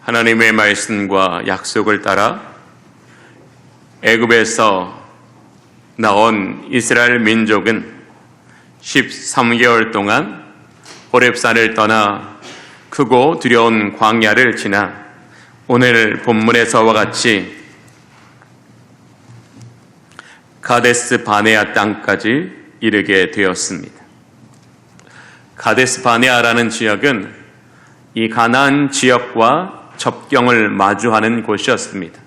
하나님의 말씀과 약속을 따라 애굽에서 나온 이스라엘 민족은 13개월 동안 호렙산을 떠나 크고 두려운 광야를 지나 오늘 본문에서와 같이 가데스 바네아 땅까지 이르게 되었습니다. 가데스 바네아라는 지역은 이 가나안 지역과 접경을 마주하는 곳이었습니다.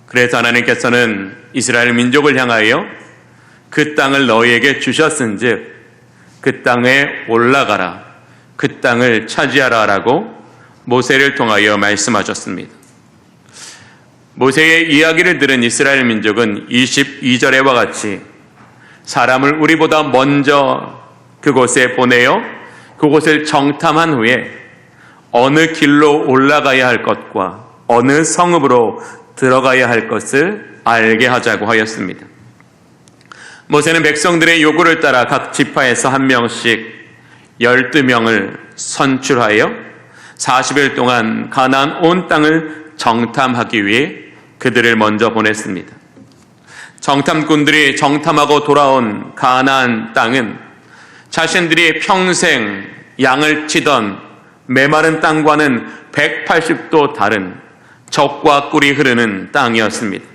그래서 하나님께서는 이스라엘 민족을 향하여 그 땅을 너희에게 주셨은즉 그 땅에 올라가라, 그 땅을 차지하라 라고 모세를 통하여 말씀하셨습니다. 모세의 이야기를 들은 이스라엘 민족은 22절에와 같이 사람을 우리보다 먼저 그곳에 보내어 그곳을 정탐한 후에 어느 길로 올라가야 할 것과 어느 성읍으로 들어가야 할 것을 알게 하자고 하였습니다. 모세는 백성들의 요구를 따라 각 지파에서 한 명씩 12명을 선출하여 40일 동안 가나안 온 땅을 정탐하기 위해 그들을 먼저 보냈습니다. 정탐꾼들이 정탐하고 돌아온 가나안 땅은 자신들이 평생 양을 치던 메마른 땅과는 180도 다른 적과 꿀이 흐르는 땅이었습니다.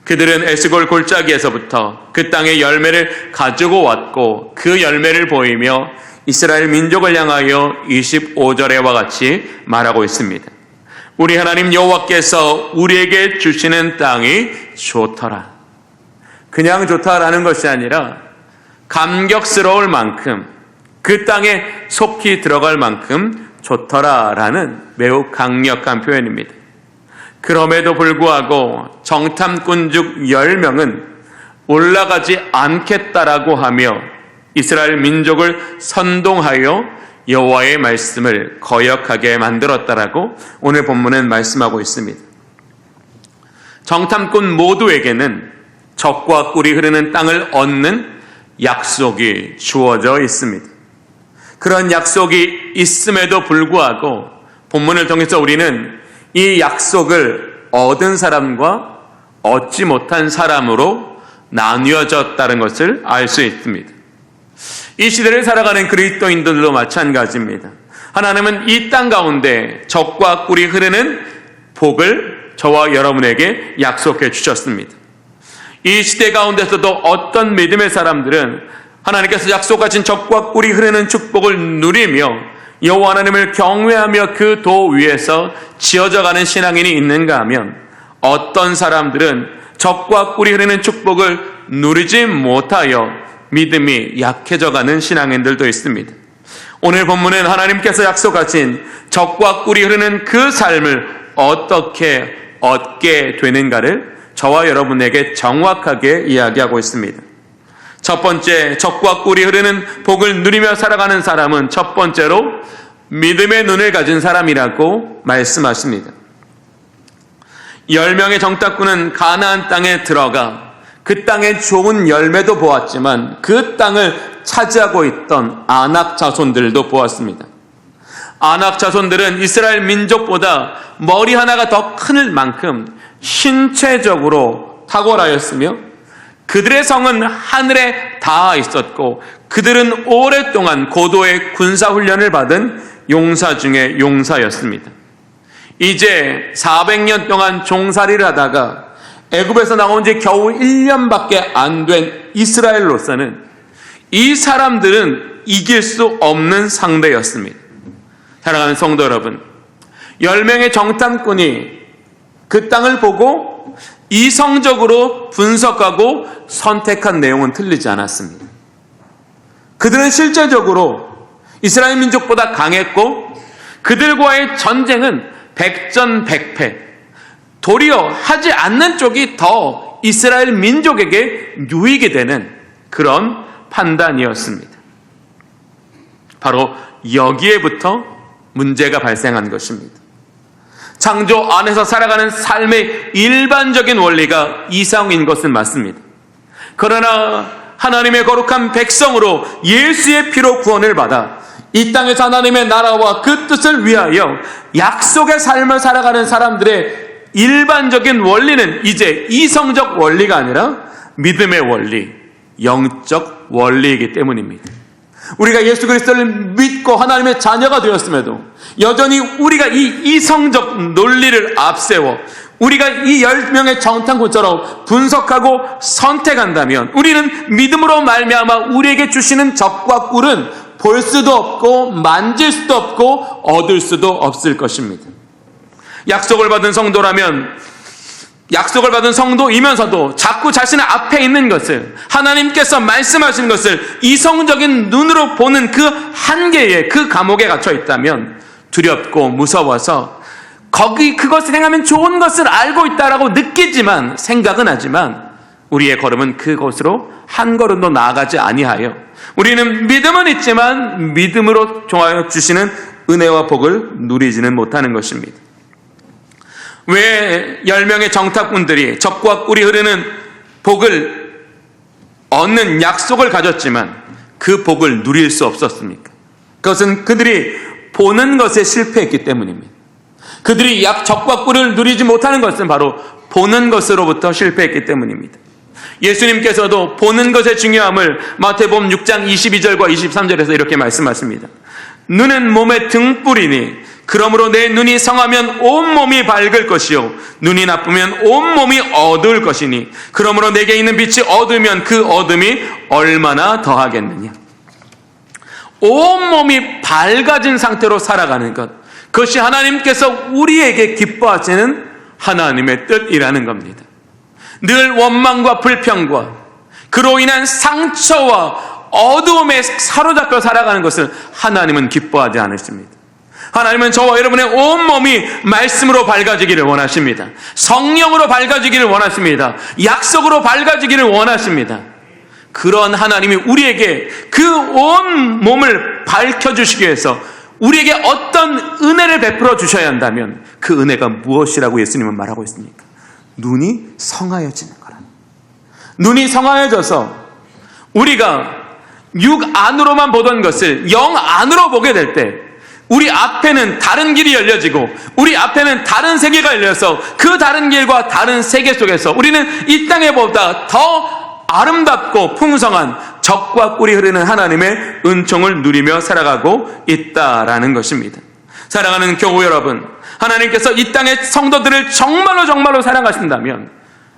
그들은 에스골 골짜기에서부터 그 땅의 열매를 가지고 왔고 그 열매를 보이며 이스라엘 민족을 향하여 25절에와 같이 말하고 있습니다. 우리 하나님 여호와께서 우리에게 주시는 땅이 좋더라. 그냥 좋다라는 것이 아니라 감격스러울 만큼 그 땅에 속히 들어갈 만큼 좋더라라는 매우 강력한 표현입니다. 그럼에도 불구하고 정탐꾼 중 10명은 올라가지 않겠다라고 하며 이스라엘 민족을 선동하여 여호와의 말씀을 거역하게 만들었다라고 오늘 본문은 말씀하고 있습니다. 정탐꾼 모두에게는 적과 꿀이 흐르는 땅을 얻는 약속이 주어져 있습니다. 그런 약속이 있음에도 불구하고 본문을 통해서 우리는 이 약속을 얻은 사람과 얻지 못한 사람으로 나뉘어졌다는 것을 알 수 있습니다. 이 시대를 살아가는 그리스도인들도 마찬가지입니다. 하나님은 이 땅 가운데 적과 꿀이 흐르는 복을 저와 여러분에게 약속해 주셨습니다. 이 시대 가운데서도 어떤 믿음의 사람들은 하나님께서 약속하신 적과 꿀이 흐르는 축복을 누리며 여호와 하나님을 경외하며 그 도 위에서 지어져가는 신앙인이 있는가 하면 어떤 사람들은 적과 꿀이 흐르는 축복을 누리지 못하여 믿음이 약해져가는 신앙인들도 있습니다. 오늘 본문은 하나님께서 약속하신 적과 꿀이 흐르는 그 삶을 어떻게 얻게 되는가를 저와 여러분에게 정확하게 이야기하고 있습니다. 첫 번째, 적과 꿀이 흐르는 복을 누리며 살아가는 사람은 첫 번째로 믿음의 눈을 가진 사람이라고 말씀하십니다. 10명의 정탐꾼은 가나안 땅에 들어가 그 땅의 좋은 열매도 보았지만 그 땅을 차지하고 있던 아낙 자손들도 보았습니다. 아낙 자손들은 이스라엘 민족보다 머리 하나가 더 큰 만큼 신체적으로 탁월하였으며 그들의 성은 하늘에 닿아 있었고 그들은 오랫동안 고도의 군사훈련을 받은 용사 중에 용사였습니다. 이제 400년 동안 종살이를 하다가 애굽에서 나온 지 겨우 1년밖에 안 된 이스라엘로서는 이 사람들은 이길 수 없는 상대였습니다. 사랑하는 성도 여러분, 10명의 정탐꾼이 그 땅을 보고 이성적으로 분석하고 선택한 내용은 틀리지 않았습니다. 그들은 실제적으로 이스라엘 민족보다 강했고 그들과의 전쟁은 백전백패, 도리어 하지 않는 쪽이 더 이스라엘 민족에게 유익이 되는 그런 판단이었습니다. 바로 여기에부터 문제가 발생한 것입니다. 창조 안에서 살아가는 삶의 일반적인 원리가 이상인 것은 맞습니다. 그러나 하나님의 거룩한 백성으로 예수의 피로 구원을 받아 이 땅에서 하나님의 나라와 그 뜻을 위하여 약속의 삶을 살아가는 사람들의 일반적인 원리는 이제 이성적 원리가 아니라 믿음의 원리, 영적 원리이기 때문입니다. 우리가 예수 그리스도를 믿고 하나님의 자녀가 되었음에도 여전히 우리가 이 이성적 논리를 앞세워 우리가 이 10명의 정탐꾼처럼 분석하고 선택한다면 우리는 믿음으로 말미암아 우리에게 주시는 적과 꿀은 볼 수도 없고 만질 수도 없고 얻을 수도 없을 것입니다. 약속을 받은 성도이면서도 자꾸 자신의 앞에 있는 것을, 하나님께서 말씀하시는 것을 이성적인 눈으로 보는 그 한계에, 그 감옥에 갇혀 있다면 두렵고 무서워서 그것을 행하면 좋은 것을 알고 있다라고 느끼지만, 생각은 하지만 우리의 걸음은 그곳으로 한 걸음도 나아가지 아니하여 우리는 믿음은 있지만 믿음으로 종하여 주시는 은혜와 복을 누리지는 못하는 것입니다. 왜 10명의 정탐꾼들이 적과 꿀이 흐르는 복을 얻는 약속을 가졌지만 그 복을 누릴 수 없었습니까? 그것은 그들이 보는 것에 실패했기 때문입니다. 그들이 적과 꿀을 누리지 못하는 것은 바로 보는 것으로부터 실패했기 때문입니다. 예수님께서도 보는 것의 중요함을 마태복음 6장 22절과 23절에서 이렇게 말씀하십니다. 눈은 몸의 등불이니 그러므로 내 눈이 성하면 온몸이 밝을 것이요 눈이 나쁘면 온몸이 어두울 것이니 그러므로 내게 있는 빛이 어두우면 그 어둠이 얼마나 더하겠느냐. 온몸이 밝아진 상태로 살아가는 것, 그것이 하나님께서 우리에게 기뻐하시는 하나님의 뜻이라는 겁니다. 늘 원망과 불평과 그로 인한 상처와 어두움에 사로잡혀 살아가는 것을 하나님은 기뻐하지 않으십니다. 하나님은 저와 여러분의 온몸이 말씀으로 밝아지기를 원하십니다. 성령으로 밝아지기를 원하십니다. 약속으로 밝아지기를 원하십니다. 그런 하나님이 우리에게 그 온 몸을 밝혀주시기 위해서 우리에게 어떤 은혜를 베풀어 주셔야 한다면 그 은혜가 무엇이라고 예수님은 말하고 있습니까? 눈이 성하여지는 거라. 눈이 성하여져서 우리가 육 안으로만 보던 것을 영 안으로 보게 될 때 우리 앞에는 다른 길이 열려지고 우리 앞에는 다른 세계가 열려서 그 다른 길과 다른 세계 속에서 우리는 이 땅에 보다 더 아름답고 풍성한 적과 꿀이 흐르는 하나님의 은총을 누리며 살아가고 있다라는 것입니다. 사랑하는 교우 여러분, 하나님께서 이 땅의 성도들을 정말로 사랑하신다면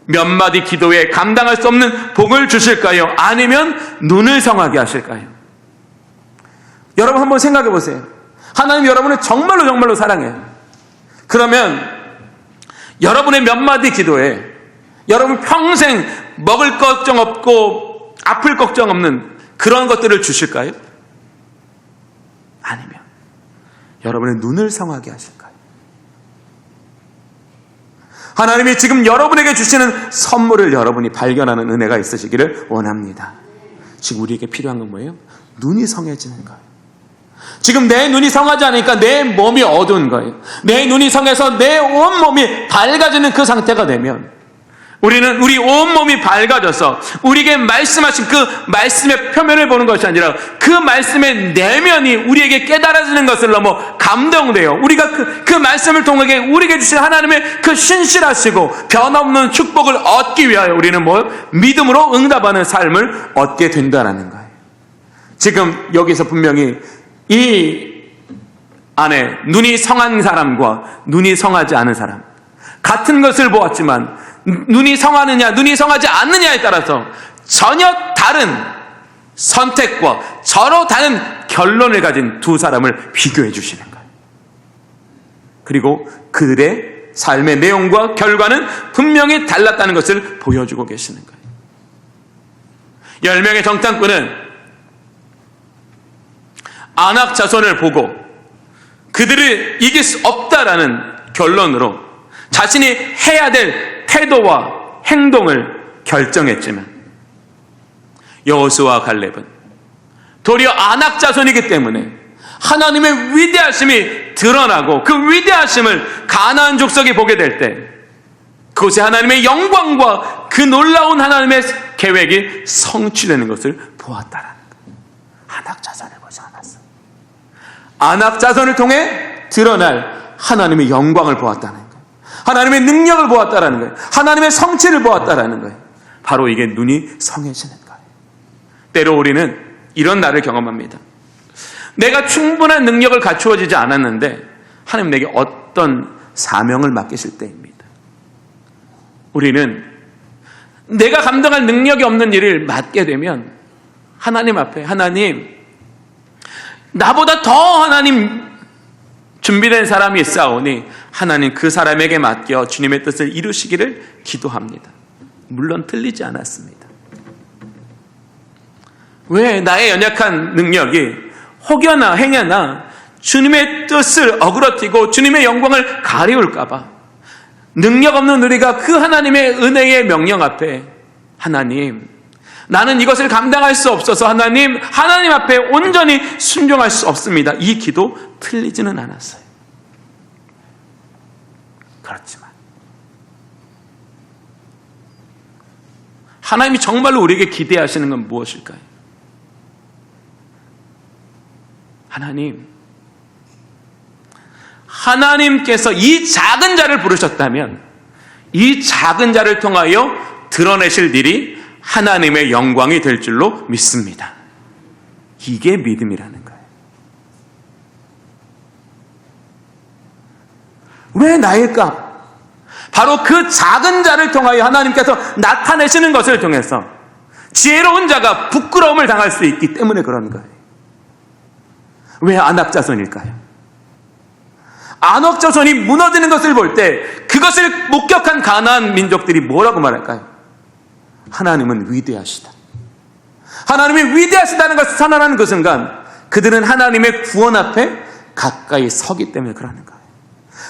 몇 마디 기도에 감당할 수 없는 복을 주실까요? 아니면 눈을 성하게 하실까요? 여러분 한번 생각해 보세요. 하나님 여러분을 정말로 사랑해요. 그러면 여러분의 몇 마디 기도에 여러분 평생 먹을 걱정 없고 아플 걱정 없는 그런 것들을 주실까요? 아니면 여러분의 눈을 성하게 하실까요? 하나님이 지금 여러분에게 주시는 선물을 여러분이 발견하는 은혜가 있으시기를 원합니다. 지금 우리에게 필요한 건 뭐예요? 눈이 성해지는 거예요. 지금 내 눈이 성하지 않으니까 내 몸이 어두운 거예요. 내 눈이 성해서 내 온몸이 밝아지는 그 상태가 되면 우리는 우리 온몸이 밝아져서 우리에게 말씀하신 그 말씀의 표면을 보는 것이 아니라 그 말씀의 내면이 우리에게 깨달아지는 것을 넘어 감동되어 우리가 그 말씀을 통하게 우리에게 주신 하나님의 그 신실하시고 변함없는 축복을 얻기 위하여 우리는 믿음으로 응답하는 삶을 얻게 된다는 거예요. 지금 여기서 분명히 이 안에 눈이 성한 사람과 눈이 성하지 않은 사람, 같은 것을 보았지만 눈이 성하느냐 눈이 성하지 않느냐에 따라서 전혀 다른 선택과 서로 다른 결론을 가진 두 사람을 비교해 주시는 거예요. 그리고 그들의 삶의 내용과 결과는 분명히 달랐다는 것을 보여주고 계시는 거예요. 10명의 정탐꾼은 아낙 자손을 보고 그들을 이길 수 없다라는 결론으로 자신이 해야 될 태도와 행동을 결정했지만 여호수아와 갈렙은 도리어 아낙 자손이기 때문에 하나님의 위대하심이 드러나고 그 위대하심을 가나안 족속이 보게 될 때 그곳에 하나님의 영광과 그 놀라운 하나님의 계획이 성취되는 것을 보았다라는 거예요. 아낙 자손을 보지 않았어. 안악 자손을 통해 드러날 하나님의 영광을 보았다는 거예요. 하나님의 능력을 보았다라는 거예요. 하나님의 성취를 보았다라는 거예요. 바로 이게 눈이 성해지는 거예요. 때로 우리는 이런 날을 경험합니다. 내가 충분한 능력을 갖추어지지 않았는데 하나님 내게 어떤 사명을 맡기실 때입니다. 우리는 내가 감당할 능력이 없는 일을 맡게 되면 하나님 앞에 하나님 나보다 더 하나님 준비된 사람이 있사오니 하나님 그 사람에게 맡겨 주님의 뜻을 이루시기를 기도합니다. 물론 틀리지 않았습니다. 왜 나의 연약한 능력이 혹여나 행여나 주님의 뜻을 어그러뜨리고 주님의 영광을 가리울까 봐 능력 없는 우리가 그 하나님의 은혜의 명령 앞에 하나님 나는 이것을 감당할 수 없어서 하나님 앞에 온전히 순종할 수 없습니다. 이 기도 틀리지는 않았어요. 그렇지만 하나님이 정말로 우리에게 기대하시는 건 무엇일까요? 하나님께서 이 작은 자를 부르셨다면 이 작은 자를 통하여 드러내실 일이 하나님의 영광이 될 줄로 믿습니다. 이게 믿음이라는 거예요. 왜 나일까? 바로 그 작은 자를 통하여 하나님께서 나타내시는 것을 통해서 지혜로운 자가 부끄러움을 당할 수 있기 때문에 그런 거예요. 왜 안악 자손일까요? 안악 자손이 무너지는 것을 볼 때 그것을 목격한 가나안 민족들이 뭐라고 말할까요? 하나님은 위대하시다. 하나님이 위대하시다는 것을 선언하는 그 순간 그들은 하나님의 구원 앞에 가까이 서기 때문에 그러는 거예요.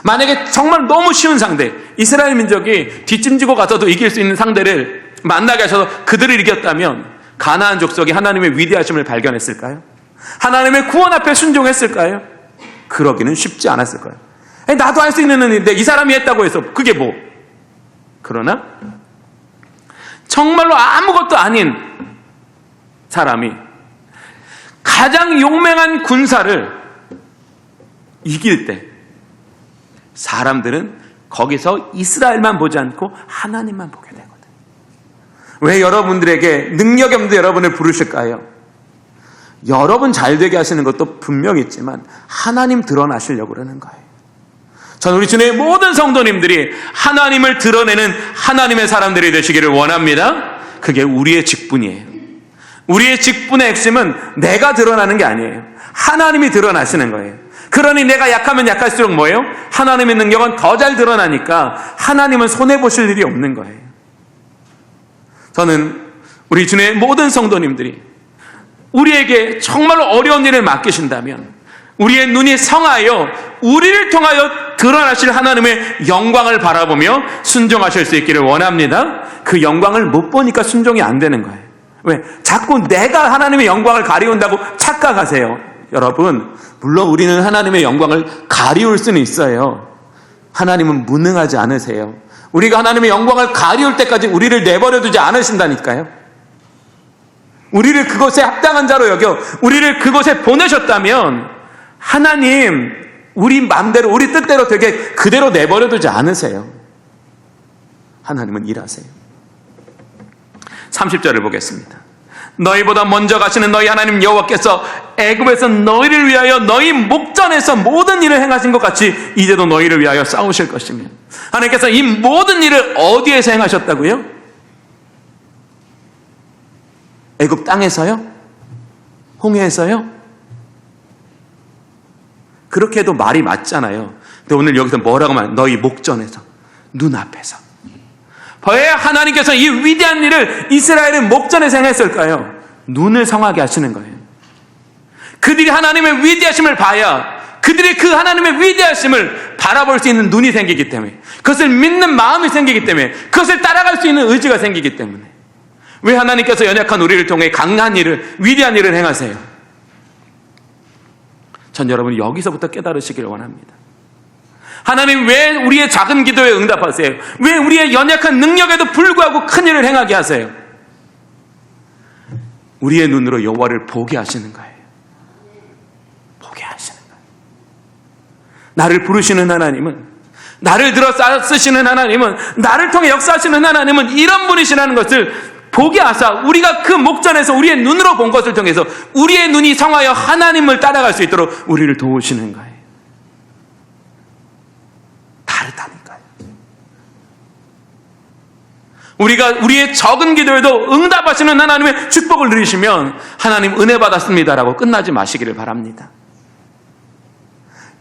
만약에 정말 너무 쉬운 상대, 이스라엘 민족이 뒷짐지고 가서도 이길 수 있는 상대를 만나게 하셔서 그들을 이겼다면 가나안 족속이 하나님의 위대하심을 발견했을까요? 하나님의 구원 앞에 순종했을까요? 그러기는 쉽지 않았을 거예요. 나도 할 수 있는 일인데 이 사람이 했다고 해서 그게 뭐? 그러나 정말로 아무것도 아닌 사람이 가장 용맹한 군사를 이길 때 사람들은 거기서 이스라엘만 보지 않고 하나님만 보게 되거든요. 왜 여러분들에게 능력이 없는데 여러분을 부르실까요? 여러분 잘 되게 하시는 것도 분명히 있지만 하나님 드러나시려고 그러는 거예요. 저는 우리 주님의 모든 성도님들이 하나님을 드러내는 하나님의 사람들이 되시기를 원합니다. 그게 우리의 직분이에요. 우리의 직분의 핵심은 내가 드러나는 게 아니에요. 하나님이 드러나시는 거예요. 그러니 내가 약하면 약할수록 뭐예요? 하나님의 능력은 더 잘 드러나니까 하나님은 손해보실 일이 없는 거예요. 저는 우리 주님의 모든 성도님들이 우리에게 정말로 어려운 일을 맡기신다면 우리의 눈이 성하여 우리를 통하여 드러나실 하나님의 영광을 바라보며 순종하실 수 있기를 원합니다. 그 영광을 못 보니까 순종이 안 되는 거예요. 왜? 자꾸 내가 하나님의 영광을 가리운다고 착각하세요. 여러분, 물론 우리는 하나님의 영광을 가리울 수는 있어요. 하나님은 무능하지 않으세요. 우리가 하나님의 영광을 가리울 때까지 우리를 내버려 두지 않으신다니까요. 우리를 그곳에 합당한 자로 여겨 우리를 그곳에 보내셨다면 하나님 우리 마음대로 우리 뜻대로 되게 그대로 내버려 두지 않으세요. 하나님은 일하세요. 30절을 보겠습니다. 너희보다 먼저 가시는 너희 하나님 여호와께서 애굽에서 너희를 위하여 너희 목전에서 모든 일을 행하신 것 같이 이제도 너희를 위하여 싸우실 것이며 하나님께서 이 모든 일을 어디에서 행하셨다고요? 애굽 땅에서요? 홍해에서요? 그렇게 해도 말이 맞잖아요. 근데 오늘 여기서 뭐라고 말해요? 너희 목전에서, 눈앞에서. 왜 하나님께서 이 위대한 일을 이스라엘의 목전에서 행했을까요? 눈을 성하게 하시는 거예요. 그들이 하나님의 위대하심을 봐야 그들이 그 하나님의 위대하심을 바라볼 수 있는 눈이 생기기 때문에 그것을 믿는 마음이 생기기 때문에 그것을 따라갈 수 있는 의지가 생기기 때문에 왜 하나님께서 연약한 우리를 통해 강한 일을 위대한 일을 행하세요? 전 여러분이 여기서부터 깨달으시길 원합니다. 하나님 왜 우리의 작은 기도에 응답하세요? 왜 우리의 연약한 능력에도 불구하고 큰 일을 행하게 하세요? 우리의 눈으로 여호와를 보게 하시는 거예요. 보게 하시는 거예요. 나를 부르시는 하나님은, 나를 들어 쓰시는 하나님은, 나를 통해 역사하시는 하나님은 이런 분이시라는 것을 보게 하사 우리가 그 목전에서 우리의 눈으로 본 것을 통해서 우리의 눈이 성하여 하나님을 따라갈 수 있도록 우리를 도우시는 거예요. 다르다니까요. 우리가 우리의 적은 기도에도 응답하시는 하나님의 축복을 누리시면 하나님 은혜 받았습니다라고 끝나지 마시기를 바랍니다.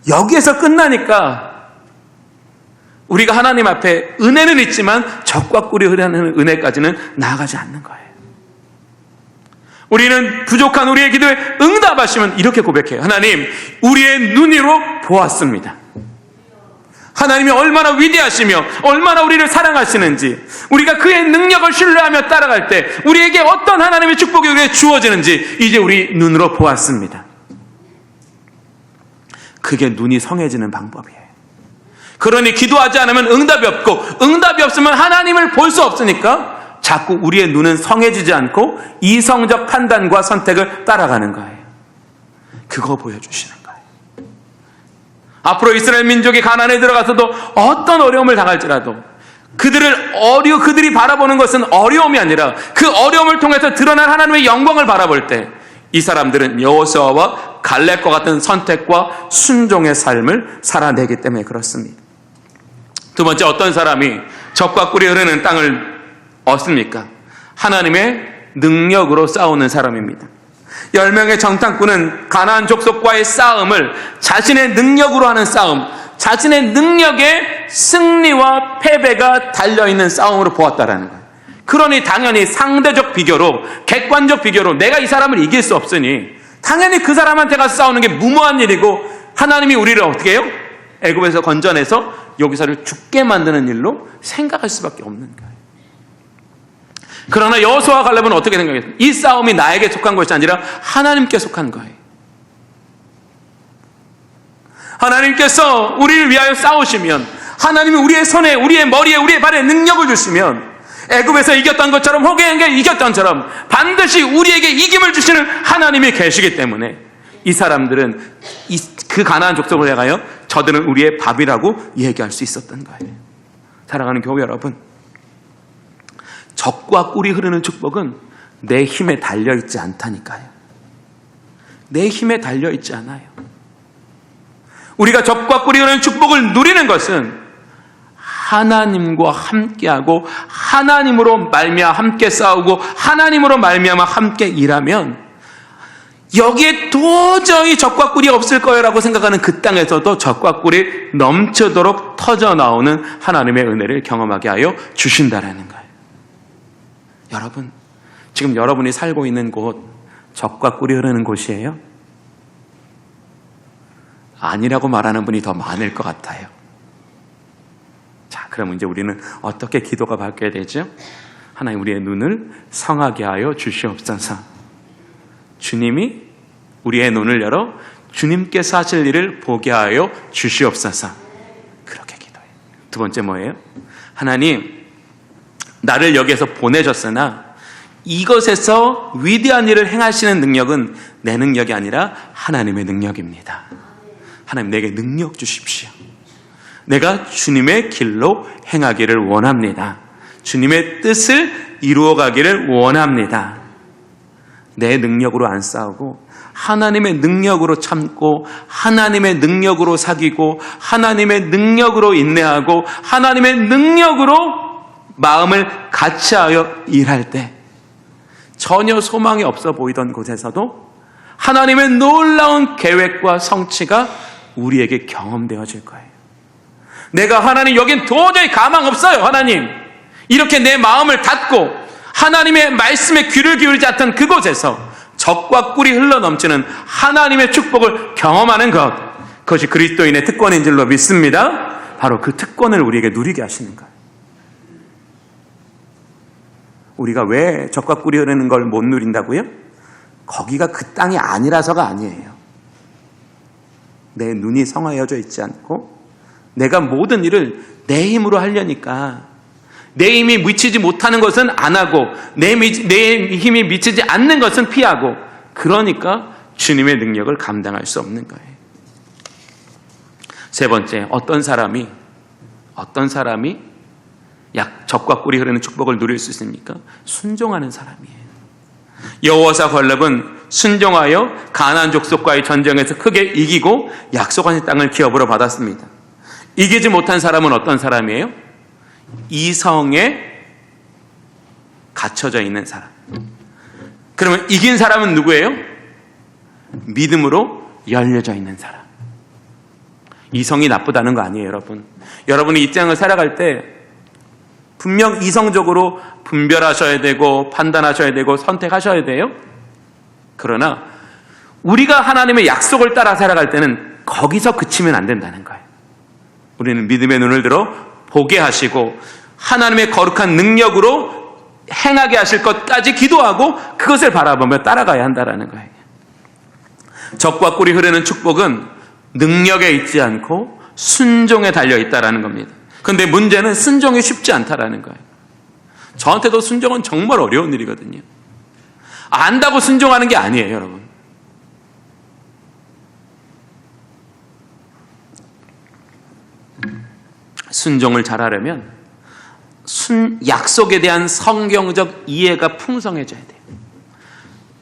여기에서 끝나니까 우리가 하나님 앞에 은혜는 있지만 적과 꿀이 흐르는 은혜까지는 나아가지 않는 거예요. 우리는 부족한 우리의 기도에 응답하시면 이렇게 고백해요. 하나님, 우리의 눈으로 보았습니다. 하나님이 얼마나 위대하시며 얼마나 우리를 사랑하시는지, 우리가 그의 능력을 신뢰하며 따라갈 때 우리에게 어떤 하나님의 축복이 우리에게 주어지는지 이제 우리 눈으로 보았습니다. 그게 눈이 성해지는 방법이에요. 그러니 기도하지 않으면 응답이 없고, 응답이 없으면 하나님을 볼 수 없으니까 자꾸 우리의 눈은 성해지지 않고 이성적 판단과 선택을 따라가는 거예요. 그거 보여주시는 거예요. 앞으로 이스라엘 민족이 가나안에 들어가서도 어떤 어려움을 당할지라도 그들이 바라보는 것은 어려움이 아니라 그 어려움을 통해서 드러난 하나님의 영광을 바라볼 때 이 사람들은 여호수아와 갈렙과 같은 선택과 순종의 삶을 살아내기 때문에 그렇습니다. 두 번째, 어떤 사람이 적과 꿀이 흐르는 땅을 얻습니까? 하나님의 능력으로 싸우는 사람입니다. 10명의 정탐꾼은 가나안 족속과의 싸움을 자신의 능력으로 하는 싸움, 자신의 능력의 승리와 패배가 달려있는 싸움으로 보았다라는 거예요. 그러니 당연히 상대적 비교로, 객관적 비교로 내가 이 사람을 이길 수 없으니 당연히 그 사람한테 가서 싸우는 게 무모한 일이고, 하나님이 우리를 어떻게 해요? 애굽에서 건져내서 여기서를 죽게 만드는 일로 생각할 수밖에 없는 거예요. 그러나 여호수아와 갈렙은 어떻게 생각했어요? 이 싸움이 나에게 속한 것이 아니라 하나님께 속한 거예요. 하나님께서 우리를 위하여 싸우시면, 하나님이 우리의 손에, 우리의 머리에, 우리의 발에 능력을 주시면, 애굽에서 이겼던 것처럼, 호갱에게 이겼던 것처럼 반드시 우리에게 이김을 주시는 하나님이 계시기 때문에 이 사람들은 그 가나안 족속을 향하여 저들은 우리의 밥이라고 얘기할 수 있었던 거예요. 사랑하는 교회 여러분, 적과 꿀이 흐르는 축복은 내 힘에 달려있지 않다니까요. 내 힘에 달려있지 않아요. 우리가 적과 꿀이 흐르는 축복을 누리는 것은 하나님과 함께하고, 하나님으로 말미암아 함께 싸우고, 하나님으로 말미암아 함께 일하면 여기에 도저히 적과 꿀이 없을 거라고 생각하는 그 땅에서도 적과 꿀이 넘치도록 터져나오는 하나님의 은혜를 경험하게 하여 주신다라는 거예요. 여러분, 지금 여러분이 살고 있는 곳 적과 꿀이 흐르는 곳이에요? 아니라고 말하는 분이 더 많을 것 같아요. 자, 그럼 이제 우리는 어떻게 기도가 바뀌어야 되죠? 하나님, 우리의 눈을 성하게 하여 주시옵소서. 주님이 우리의 눈을 열어 주님께서 하실 일을 보게 하여 주시옵소서. 그렇게 기도해요. 두 번째 뭐예요? 하나님, 나를 여기에서 보내셨으나 이것에서 위대한 일을 행하시는 능력은 내 능력이 아니라 하나님의 능력입니다. 하나님, 내게 능력 주십시오. 내가 주님의 길로 행하기를 원합니다. 주님의 뜻을 이루어가기를 원합니다. 내 능력으로 안 싸우고 하나님의 능력으로 참고, 하나님의 능력으로 사귀고, 하나님의 능력으로 인내하고, 하나님의 능력으로 마음을 같이하여 일할 때 전혀 소망이 없어 보이던 곳에서도 하나님의 놀라운 계획과 성취가 우리에게 경험되어질 거예요. 내가 하나님, 여긴 도저히 가망 없어요. 하나님, 이렇게 내 마음을 닫고 하나님의 말씀에 귀를 기울이지 않던 그곳에서 적과 꿀이 흘러넘치는 하나님의 축복을 경험하는 것, 그것이 그리스도인의 특권인 줄로 믿습니다. 바로 그 특권을 우리에게 누리게 하시는 거예요. 우리가 왜 적과 꿀이 흐르는 걸 못 누린다고요? 거기가 그 땅이 아니라서가 아니에요. 내 눈이 성하여져 있지 않고 내가 모든 일을 내 힘으로 하려니까, 내 힘이 미치지 못하는 것은 안 하고, 내 힘이 미치지 않는 것은 피하고, 그러니까 주님의 능력을 감당할 수 없는 거예요. 세 번째, 어떤 사람이 적과 꿀이 흐르는 축복을 누릴 수 있습니까? 순종하는 사람이에요. 여호와사 갈렙은 순종하여 가나안 족속과의 전쟁에서 크게 이기고 약속한 땅을 기업으로 받았습니다. 이기지 못한 사람은 어떤 사람이에요? 이성에 갇혀져 있는 사람. 그러면 이긴 사람은 누구예요? 믿음으로 열려져 있는 사람. 이성이 나쁘다는 거 아니에요, 여러분. 여러분이 이 땅을 살아갈 때 분명 이성적으로 분별하셔야 되고 판단하셔야 되고 선택하셔야 돼요. 그러나 우리가 하나님의 약속을 따라 살아갈 때는 거기서 그치면 안 된다는 거예요. 우리는 믿음의 눈을 들어 보게 하시고 하나님의 거룩한 능력으로 행하게 하실 것까지 기도하고 그것을 바라보며 따라가야 한다는 거예요. 적과 꿀이 흐르는 축복은 능력에 있지 않고 순종에 달려있다는 겁니다. 그런데 문제는 순종이 쉽지 않다는 거예요. 저한테도 순종은 정말 어려운 일이거든요. 안다고 순종하는 게 아니에요, 여러분. 순종을 잘하려면 약속에 대한 성경적 이해가 풍성해져야 돼요.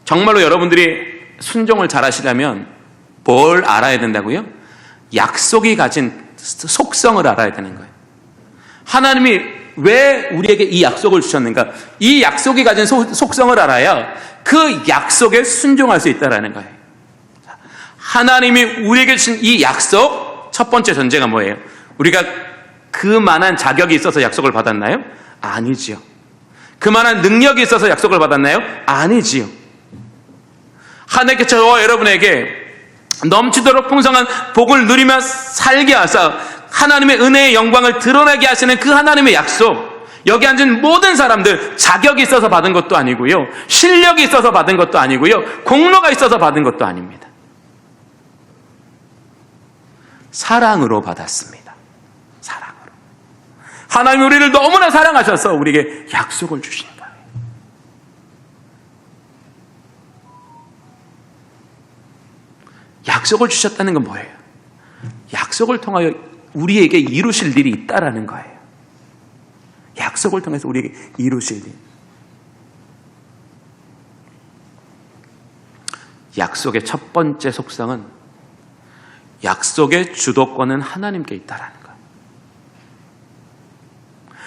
정말로 여러분들이 순종을 잘하시려면 뭘 알아야 된다고요? 약속이 가진 속성을 알아야 되는 거예요. 하나님이 왜 우리에게 이 약속을 주셨는가? 이 약속이 가진 속성을 알아야 그 약속에 순종할 수 있다는 거예요. 하나님이 우리에게 주신 이 약속, 첫 번째 전제가 뭐예요? 우리가 그만한 자격이 있어서 약속을 받았나요? 아니지요. 그만한 능력이 있어서 약속을 받았나요? 아니지요. 하나님께 저와 여러분에게 넘치도록 풍성한 복을 누리며 살게 하사 하나님의 은혜의 영광을 드러내게 하시는 그 하나님의 약속, 여기 앉은 모든 사람들 자격이 있어서 받은 것도 아니고요, 실력이 있어서 받은 것도 아니고요, 공로가 있어서 받은 것도 아닙니다. 사랑으로 받았습니다. 사랑으로. 하나님이 우리를 너무나 사랑하셔서 우리에게 약속을 주신 거예요. 약속을 주셨다는 건 뭐예요? 약속을 통하여 우리에게 이루실 일이 있다라는 거예요. 약속을 통해서 우리에게 이루실 일. 약속의 첫 번째 속성은 약속의 주도권은 하나님께 있다라는 거예요.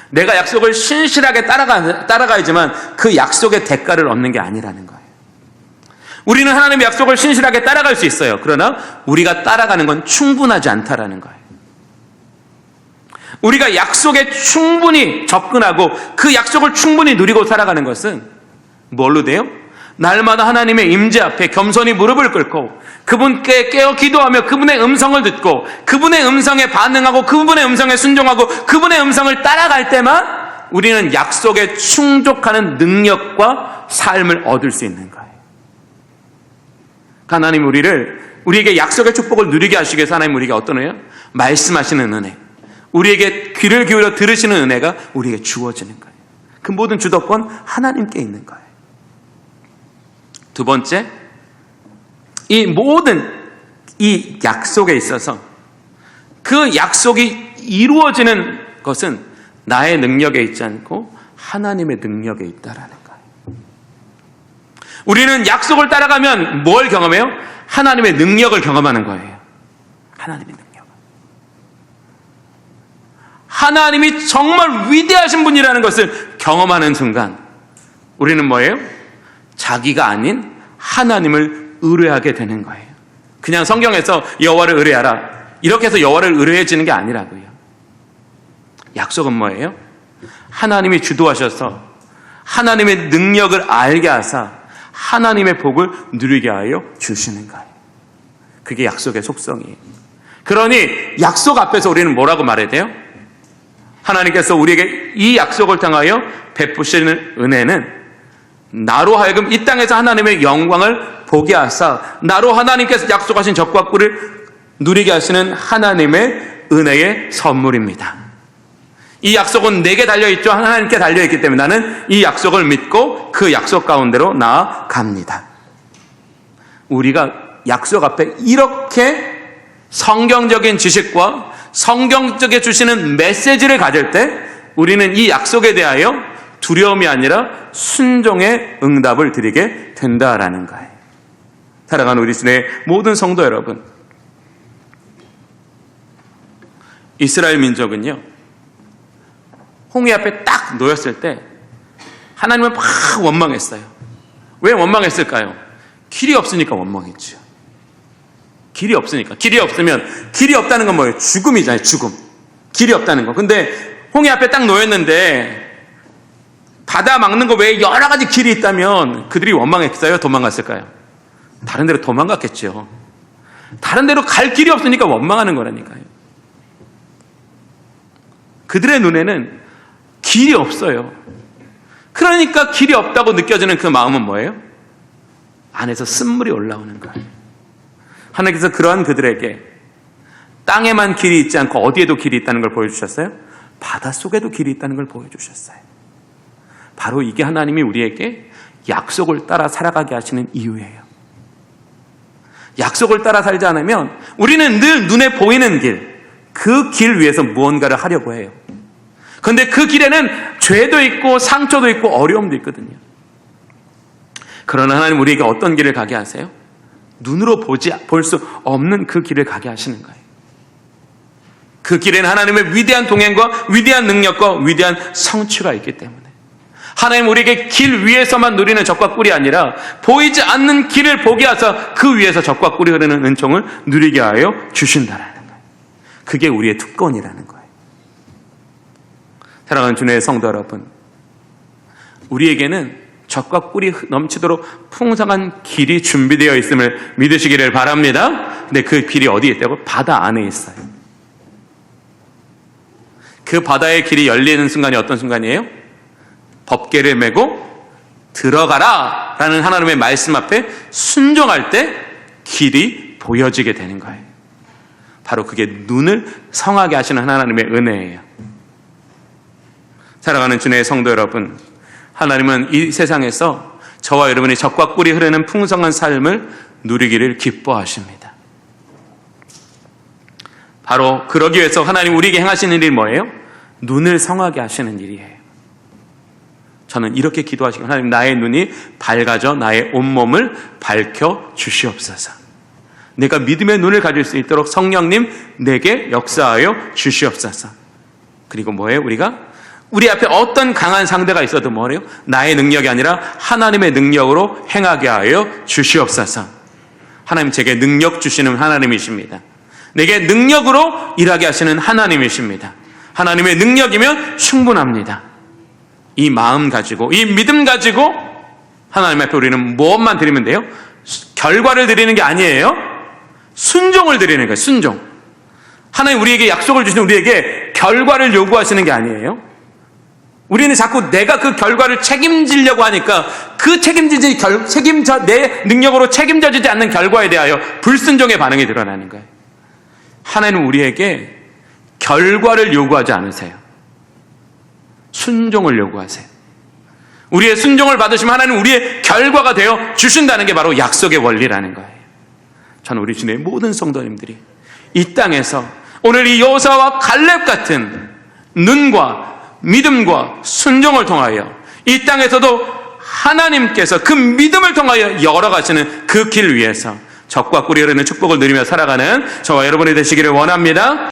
내가 약속을 신실하게 따라가야지만 그 약속의 대가를 얻는 게 아니라는 거예요. 우리는 하나님의 약속을 신실하게 따라갈 수 있어요. 그러나 우리가 따라가는 건 충분하지 않다라는 거예요. 우리가 약속에 충분히 접근하고 그 약속을 충분히 누리고 살아가는 것은 뭘로 돼요? 날마다 하나님의 임재 앞에 겸손히 무릎을 꿇고 그분께 깨어 기도하며 그분의 음성을 듣고 그분의 음성에 반응하고 그분의 음성에 순종하고 그분의 음성을 따라갈 때만 우리는 약속에 충족하는 능력과 삶을 얻을 수 있는 거예요. 하나님 우리에게 약속의 축복을 누리게 하시기 위해서 하나님 우리에게 어떤 은혜요? 말씀하시는 은혜, 우리에게 귀를 기울여 들으시는 은혜가 우리에게 주어지는 거예요. 그 모든 주도권 하나님께 있는 거예요. 두 번째, 이 모든 이 약속에 있어서 그 약속이 이루어지는 것은 나의 능력에 있지 않고 하나님의 능력에 있다라는 거예요. 우리는 약속을 따라가면 뭘 경험해요? 하나님의 능력을 경험하는 거예요. 하나님의 능력. 하나님이 정말 위대하신 분이라는 것을 경험하는 순간 우리는 뭐예요? 자기가 아닌 하나님을 의뢰하게 되는 거예요. 그냥 성경에서 여호와를 의뢰하라 이렇게 해서 여호와를 의뢰해지는 게 아니라고요. 약속은 뭐예요? 하나님이 주도하셔서 하나님의 능력을 알게 하사 하나님의 복을 누리게 하여 주시는 거예요. 그게 약속의 속성이에요. 그러니 약속 앞에서 우리는 뭐라고 말해야 돼요? 하나님께서 우리에게 이 약속을 통하여 베푸시는 은혜는 나로 하여금 이 땅에서 하나님의 영광을 보게 하사 나로 하나님께서 약속하신 적과 꿀을 누리게 하시는 하나님의 은혜의 선물입니다. 이 약속은 내게 달려있죠. 하나님께 달려있기 때문에 나는 이 약속을 믿고 그 약속 가운데로 나아갑니다. 우리가 약속 앞에 이렇게 성경적인 지식과 성경적에 주시는 메시지를 가질 때 우리는 이 약속에 대하여 두려움이 아니라 순종의 응답을 드리게 된다라는 거예요. 사랑하는 우리 주의 모든 성도 여러분, 이스라엘 민족은요, 홍해 앞에 딱 놓였을 때 하나님은 막 원망했어요. 왜 원망했을까요? 길이 없으니까 원망했죠. 길이 없으니까. 길이 없으면, 길이 없다는 건 뭐예요? 죽음이잖아요, 죽음. 길이 없다는 거. 근데 홍해 앞에 딱 놓였는데 바다 막는 거 외에 여러 가지 길이 있다면 그들이 원망했어요? 도망갔을까요? 다른 데로 도망갔겠죠. 다른 데로 갈 길이 없으니까 원망하는 거라니까요. 그들의 눈에는 길이 없어요. 그러니까 길이 없다고 느껴지는 그 마음은 뭐예요? 안에서 쓴물이 올라오는 거예요. 하나님께서 그러한 그들에게 땅에만 길이 있지 않고 어디에도 길이 있다는 걸 보여주셨어요? 바닷속에도 길이 있다는 걸 보여주셨어요. 바로 이게 하나님이 우리에게 약속을 따라 살아가게 하시는 이유예요. 약속을 따라 살지 않으면 우리는 늘 눈에 보이는 길, 그 길 위에서 무언가를 하려고 해요. 그런데 그 길에는 죄도 있고 상처도 있고 어려움도 있거든요. 그러나 하나님 우리에게 어떤 길을 가게 하세요? 눈으로 볼 수 없는 그 길을 가게 하시는 거예요. 그 길에는 하나님의 위대한 동행과 위대한 능력과 위대한 성취가 있기 때문에 하나님 우리에게 길 위에서만 누리는 젖과 꿀이 아니라 보이지 않는 길을 보게 하셔서 그 위에서 젖과 꿀이 흐르는 은총을 누리게 하여 주신다라는 거예요. 그게 우리의 특권이라는 거예요. 사랑하는 주님의 성도 여러분, 우리에게는 젖과 꿀이 넘치도록 풍성한 길이 준비되어 있음을 믿으시기를 바랍니다. 근데 그 길이 어디에 있다고? 바다 안에 있어요. 그 바다의 길이 열리는 순간이 어떤 순간이에요? 법궤를 메고 들어가라 라는 하나님의 말씀 앞에 순종할 때 길이 보여지게 되는 거예요. 바로 그게 눈을 성하게 하시는 하나님의 은혜예요. 사랑하는 주님의 성도 여러분, 하나님은 이 세상에서 저와 여러분이 젖과 꿀이 흐르는 풍성한 삶을 누리기를 기뻐하십니다. 바로 그러기 위해서 하나님 우리에게 행하시는 일이 뭐예요? 눈을 성하게 하시는 일이에요. 저는 이렇게 기도하시고, 하나님 나의 눈이 밝아져 나의 온몸을 밝혀 주시옵소서. 내가 믿음의 눈을 가질 수 있도록 성령님 내게 역사하여 주시옵소서. 그리고 뭐예요? 우리 앞에 어떤 강한 상대가 있어도 뭐래요? 나의 능력이 아니라 하나님의 능력으로 행하게 하여 주시옵소서. 하나님 제게 능력 주시는 하나님이십니다. 내게 능력으로 일하게 하시는 하나님이십니다. 하나님의 능력이면 충분합니다. 이 마음 가지고, 이 믿음 가지고 하나님 앞에 우리는 무엇만 드리면 돼요? 결과를 드리는 게 아니에요. 순종을 드리는 거예요. 순종. 하나님 우리에게 약속을 주시는 우리에게 결과를 요구하시는 게 아니에요. 우리는 자꾸 내가 그 결과를 책임지려고 하니까 그 내 능력으로 책임져지지 않는 결과에 대하여 불순종의 반응이 드러나는 거예요. 하나님은 우리에게 결과를 요구하지 않으세요. 순종을 요구하세요. 우리의 순종을 받으시면 하나님 우리의 결과가 되어 주신다는 게 바로 약속의 원리라는 거예요. 저는 우리 주님의 모든 성도님들이 이 땅에서 오늘 이 여호수아와 갈렙 같은 눈과 믿음과 순종을 통하여 이 땅에서도 하나님께서 그 믿음을 통하여 열어가시는 그 길 위에서 젖과 꿀이 흐르는 축복을 누리며 살아가는 저와 여러분이 되시기를 원합니다.